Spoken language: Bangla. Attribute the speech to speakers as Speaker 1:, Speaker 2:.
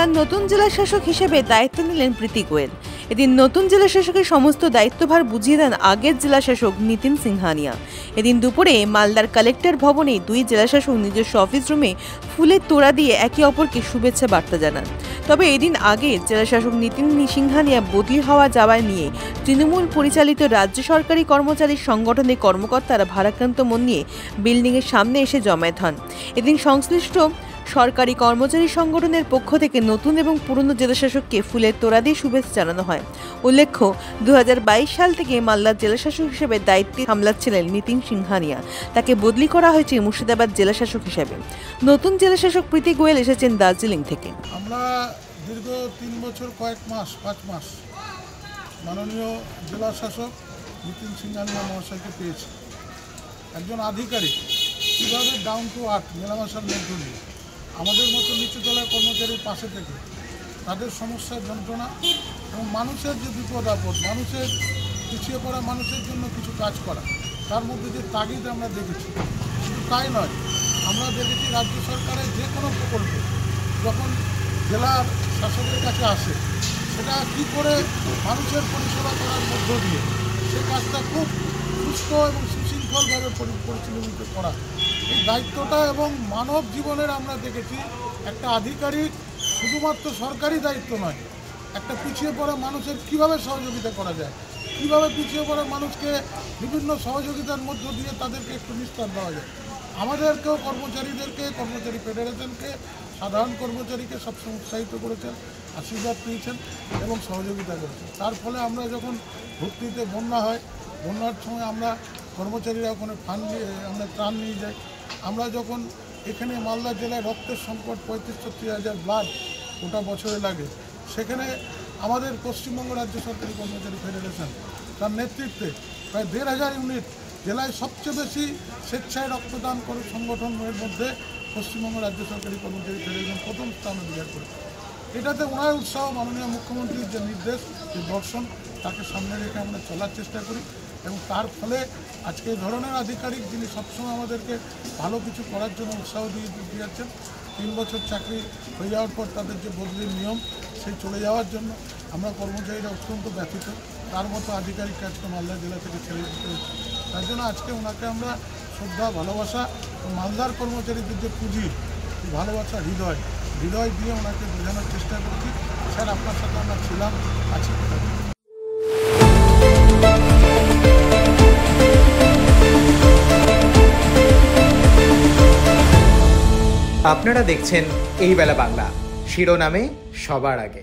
Speaker 1: মালদার নতুন জেলা শাসক হিসেবে দায়িত্ব নিলেন প্রীতি গোয়েল। এদিন নতুন জেলা শাসকের সমস্ত দায়িত্বভার বুঝিয়ে দেন আগের জেলা শাসক নিতিন সিংহানিয়া। এদিন দুপুরে মালদার কালেক্টর ভবনে দুই জেলা শাসক নিজস্ব অফিস রুমে ফুলের তোড়া দিয়ে একে অপরকে শুভেচ্ছা বার্তা জানান। তবে এদিন আগে জেলা শাসক নিতিন সিংহানিয়া বদলি হওয়া যাওয়া নিয়ে তৃণমূল পরিচালিত রাজ্য সরকারি কর্মচারী সংগঠনের কর্মকর্তারা ভারাক্রান্ত মন নিয়ে বিল্ডিংয়ের সামনে এসে জমায়েত হন। এদিন সংশ্লিষ্ট সরকারি কর্মচারী সংগঠনের পক্ষ থেকে নতুন এবং পুরনো জেলাশাসককে ফুলের তোড়া দিয়ে শুভেচ্ছা জানানো হয়। উল্লেখ্য, 2022 সাল থেকে মালদার জেলাশাসক হিসেবে দায়িত্ব সামলাচ্ছিলেন নিতিন সিংহানিয়া। তাকে বদলি করা হয়েছে মুর্শিদাবাদ জেলাশাসক হিসেবে। নতুন জেলাশাসক প্রীতি গোয়েল এসেছেন দার্জিলিং থেকে।
Speaker 2: আমরা দীর্ঘ 3 বছর 5 মাস মাননীয় জেলাশাসক নিতিন সিংহানিয়া মহাশয়কে পেয়েছি। একজন আধিকারিক কীভাবে ডাউন টু আর্থ মেলামেশার মধ্য দিয়ে আমাদের মতো নিচুতলার কর্মচারীর পাশে থেকে তাদের সমস্যার যন্ত্রণা এবং মানুষের যে বিপদ আপদ, মানুষের পিছিয়ে পড়া মানুষের জন্য কিছু কাজ করা, তার মধ্যে যে তাগিদ আমরা দেখেছি। শুধু তাই নয়, আমরা দেখেছি রাজ্য সরকারের যে কোনো প্রকল্প যখন জেলার শাসকের কাছে আসে সেটা কী করে মানুষের পরিষেবা করার মধ্য দিয়ে সে কাজটা খুব সুস্থ এবং সুশৃঙ্খলভাবে পরিচালিত করা, এই দায়িত্বটা এবং মানব জীবনের আমরা দেখেছি একটা আধিকারিক শুধুমাত্র সরকারি দায়িত্ব নয়, একটা পিছিয়ে পড়া মানুষের কীভাবে সহযোগিতা করা যায়, কীভাবে পিছিয়ে পড়া মানুষকে বিভিন্ন সহযোগিতার মধ্য দিয়ে তাদেরকে একটু নিস্তার দেওয়া যায়। আমাদেরকেও কর্মচারীদেরকে, কর্মচারী ফেডারেশনকে, সাধারণ কর্মচারীকে সবসময় উৎসাহিত করেছেন, আশীর্বাদ পেয়েছেন এবং সহযোগিতা করেছেন। তার ফলে আমরা যখন ভর্তিতে বন্যা হয়, বন্যার সময় আমরা কর্মচারীরা ওখানে ফান্ড নিয়ে আমরা ত্রাণ নিয়ে যাই। আমরা যখন এখানে মালদা জেলায় রক্তের সংকট 35-36 ব্লাড গোটা বছরে লাগে, সেখানে আমাদের পশ্চিমবঙ্গ রাজ্য সরকারি কর্মচারী ফেডারেশন তার নেতৃত্বে প্রায় 1500 ইউনিট, জেলায় সবচেয়ে বেশি স্বেচ্ছায় রক্তদান করে সংগঠনের মধ্যে পশ্চিমবঙ্গ রাজ্য সরকারি কর্মচারী ফেডারেশন প্রথম স্থান অধিকার করেছে। এটাতে ওনার উৎসাহ, মাননীয় মুখ্যমন্ত্রীর যে নির্দেশ, যে দর্শন, তাকে সামনে রেখে আমরা চলার চেষ্টা করি এবং তার ফলে আজকে এই ধরনের আধিকারিক যিনি সবসময় আমাদেরকে ভালো কিছু করার জন্য উৎসাহ দিয়ে যাচ্ছেন। 3 বছর চাকরি হয়ে যাওয়ার পর তাদের যে বদলির নিয়ম, সেই চলে যাওয়ার জন্য আমরা কর্মচারীরা অত্যন্ত ব্যথিত। তার মতো আধিকারিককে আজকে মালদা জেলা থেকে ছেড়ে দিতে হচ্ছে। তার জন্য আজকে ওনাকে আমরা শ্রদ্ধা, ভালোবাসা, মালদার কর্মচারীদের যে পুঁজি, ভালোবাসা, হৃদয় দিয়ে ওনাকে বোঝানোর চেষ্টা করছি। স্যার, আপনার সাথে আমরা ছিলাম, আছি।
Speaker 3: আপনারা দেখছেন এই বেলা বাংলা, শিরোনামে সবার আগে।